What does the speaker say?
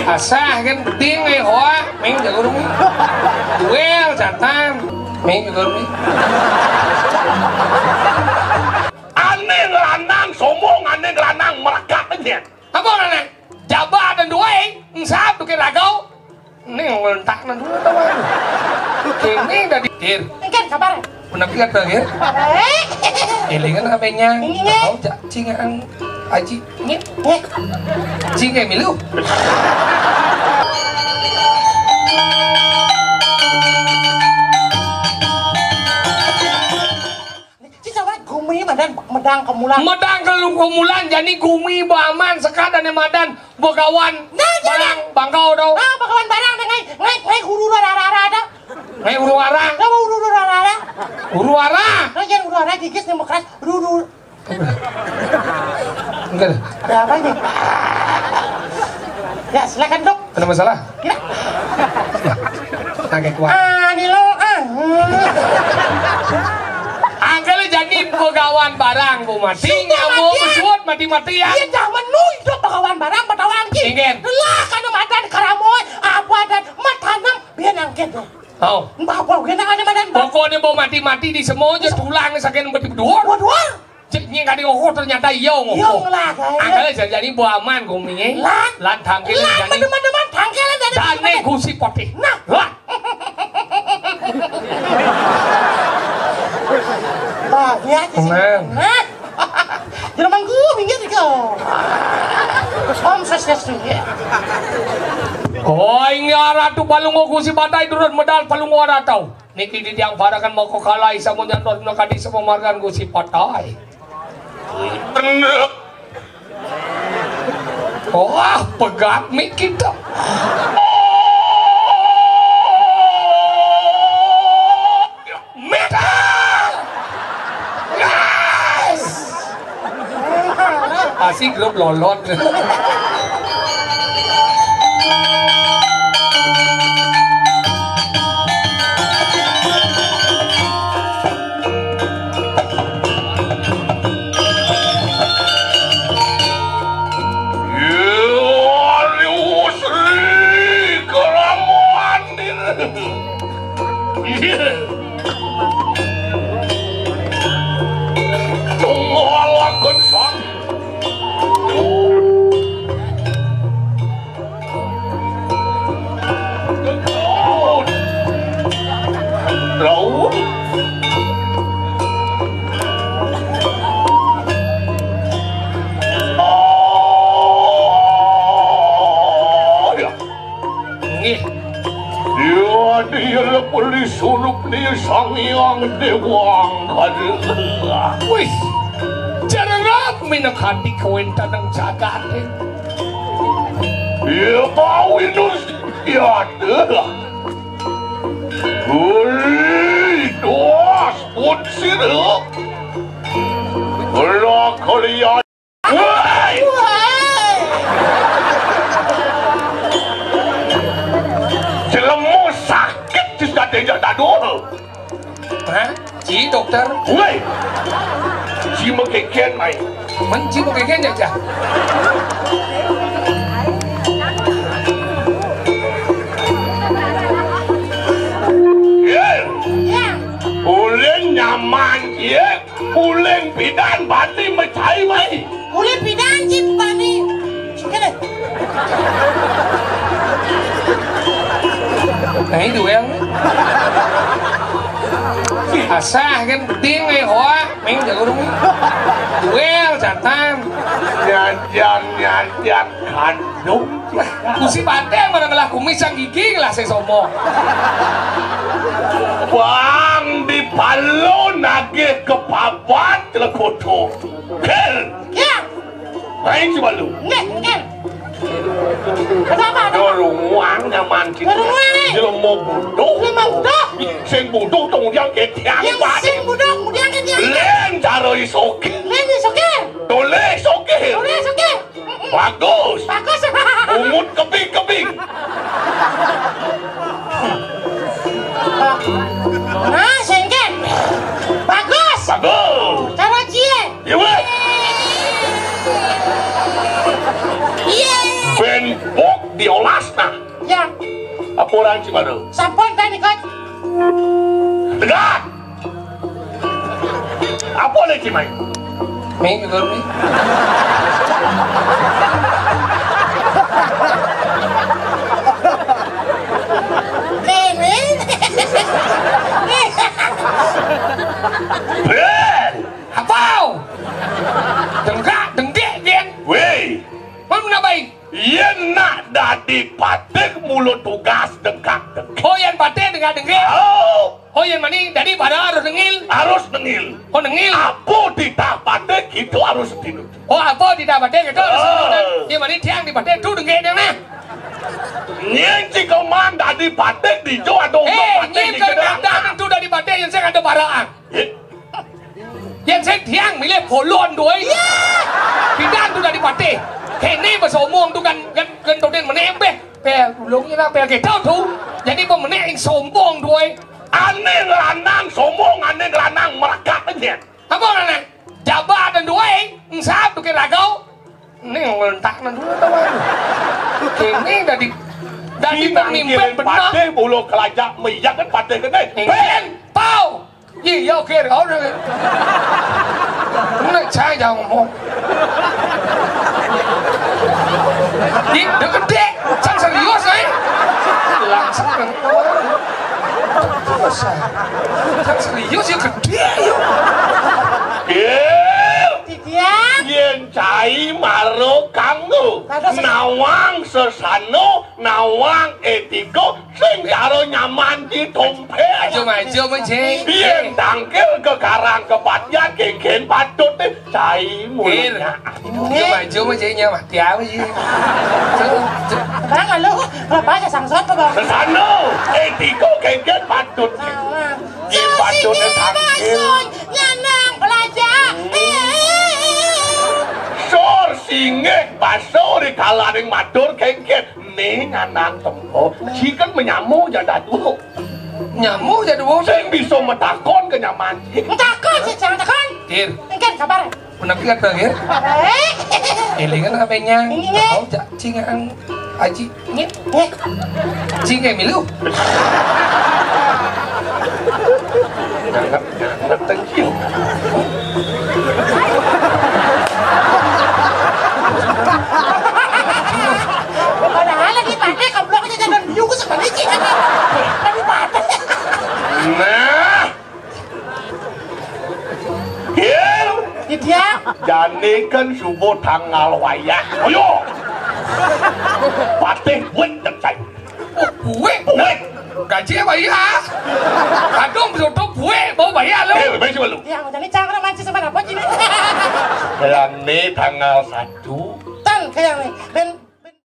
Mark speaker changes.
Speaker 1: Asah kan penting nih hoa, main jago dong. Duel jantan, main jago dong.
Speaker 2: Aneh ngelanang sombong, aneh ngelanang merekat aja.
Speaker 1: Apa nana? Jabatan duel, ngsap tuh kayak ragau. Ini ngelentak nanti tahu. Ini udah dikir.
Speaker 3: Kan kabar.
Speaker 1: Penampilan terakhir. Elingan apanya? Tahu tak cingaan aji. Cingai milu.
Speaker 3: Medang kemulan.
Speaker 1: Medang kelung kemulan jadi gumi baman sekadar madan bogawan barang bangkau dong.
Speaker 3: Ah bakawan barang ngai huru rara ada.
Speaker 1: Ngai huru arah.
Speaker 3: Kamu huru rara.
Speaker 1: Huru arah.
Speaker 3: Jangan huru rara gigis nih keras huru.
Speaker 1: Enggak.
Speaker 3: Ada apa ini? Ya silakan dok.
Speaker 1: Ada masalah?
Speaker 3: Ya.
Speaker 1: Angkat kuat.
Speaker 3: Ini lo
Speaker 1: Angkatnya jadi bogawan barang bu mati nyamuk besut mati-matian.
Speaker 3: Iya jangan nuh bakawan barang bakawan ki.
Speaker 1: Ingin.
Speaker 3: Lah kan madan karamoy apa dan matanam biar angket dong.
Speaker 1: Oh.
Speaker 3: Bapak kena ada madan.
Speaker 1: Pokoknya mau mati-mati di semua aja tulang saking berdua.
Speaker 3: Waduh.
Speaker 1: Ciknya kali ngohor ternyata iya ngohor.
Speaker 3: Iya lah kaya.
Speaker 1: Angkatnya jadi bu aman gumi. Lan tangkil
Speaker 3: Lan
Speaker 1: jadi.
Speaker 3: teman-teman tangkil dari.
Speaker 1: Jane gusi putih.
Speaker 3: Nah.
Speaker 1: Lah.
Speaker 3: Bahagia sih. Nah. Jerman gue minggir kau. Om sukses ya.
Speaker 1: Oh ini ratu palungo gusi batai turun medal palungo ratau. Niki di tiang parakan mau kau kalah isa mo nyantor no kadi semua margan gusi batai.
Speaker 2: Bener.
Speaker 1: Wah pegat mik kita. Medal. Yes. Asik grup lolot.
Speaker 2: Dia beli surup ni sang yang dewang kadang.
Speaker 1: Wih, jarang minakati kawenta ng jagat.
Speaker 2: Dia mau inus dia ada. Hei, dos pun sirup. Kalau kalian, woi. Jelemu sakit sudah tidak tahu.
Speaker 1: Hah? Chỉ dokter?
Speaker 2: Woi, chỉ một cái kén mày.
Speaker 1: Mình chỉ một cái kén vậy chả?
Speaker 2: Ulen nyaman ya, ulen bidan bati macai mai.
Speaker 3: Ulen bidan sih bani. Kene.
Speaker 1: Đấy tụi em Asah kan penting nih hoa main jago dong duel jantan
Speaker 2: nyanyian kandung
Speaker 1: kusi bateng mana ngelah kumis yang gigi lah saya somo
Speaker 2: bang di Palu nagih ke papat telekoto kel
Speaker 3: ya
Speaker 2: main coba lu
Speaker 3: kel kenapa
Speaker 2: dorong nyaman kita jelmo budok sen budok tong yang ke tiang bat
Speaker 3: sen budok kemudian ke tiang
Speaker 2: len caro isoke tole isoke bagus umut kebing
Speaker 3: nah sengken bagus cara cie
Speaker 2: ya weh
Speaker 3: iya
Speaker 2: ben bok diolas orang Cimaru.
Speaker 3: Sampun kan ikut.
Speaker 2: Tegak. Apa lagi main?
Speaker 1: Main juga nih.
Speaker 2: Ben.
Speaker 1: Apa? Denggak gen.
Speaker 2: Weh.
Speaker 1: Mana baik?
Speaker 2: Yen nak dadi patek mulut tugas dengkak-dengkak.
Speaker 1: Oh yang pate denggak. Oh yang mani dari pada harus dengil.
Speaker 2: Harus nengil.
Speaker 1: Oh dengil.
Speaker 2: Apa ditah patek itu harus tinut.
Speaker 1: Oh apa tidak pate gitu? Yang mani tiang di pate tu denggak deh nah.
Speaker 2: Nyeng jika man dadi patek di jo ada
Speaker 1: Nyim kerendang itu dari pate yang saya ada barang. Yang saya tiang milih polon doy. Tidak tu dari pate. Ini bahasa umum tu kan đầu tiên mà em bé lúc như là bé cái thao thú jadi pemenang yang sombong doy
Speaker 2: aneh lanang sombong aneh lanang merakat aja
Speaker 1: apa nana jabatan doy sab tu cái lagau ini ngelentak nanti tahu ini dari pemimpin benar
Speaker 2: pate bulu kelajak minyak kan pate kan
Speaker 1: ben pau gì vô kia rồi rồi nó sai vào một gì đừng có đế chẳng sao yếu rồi làm sao đừng có chẳng sao yếu chứ cần đế
Speaker 2: yen cai maro kamu nawang sesano nawang etiko sing karo nyaman di tompe
Speaker 1: chưa mới chế
Speaker 2: yen tangkil ke karang kepatnya kengken patut cai mulutnya
Speaker 1: chưa mới chế nhau mà kéo cái gì
Speaker 3: Karang là lúc là bác sẽ sản xuất các bạn.
Speaker 2: sesano etiko kengken patut di patut tangkil
Speaker 3: Nyanang belajar.
Speaker 2: sor singek baso di kalaring matur kengken nih nganang tempo chikan menyamu jadi dulu
Speaker 1: nyamuk jadi bos
Speaker 2: sing bisa metakon kenyaman
Speaker 3: Takut sih, jangan takut.
Speaker 1: kir
Speaker 3: Kan kabar.
Speaker 1: menapikan terakhir
Speaker 3: Baik.
Speaker 1: Elingan HP-nya tahu cak cingan aji cingan milu
Speaker 2: nganggap tengkil
Speaker 3: Padahal lagi pandai keblok aja jangan juga sebenarnya. Lagi pandai.
Speaker 2: nah kil
Speaker 3: Dia
Speaker 2: jane kan subuh tanggal wayah ayo patih buat tercai
Speaker 1: buwe
Speaker 2: buat
Speaker 1: gaji bảy á kadung betul buwe mau bayar lu
Speaker 2: mấy chứ lu
Speaker 3: yang jadi jangan mancing sama apa sih?
Speaker 2: jane tanggal 1
Speaker 3: Tan kayak nih. Ben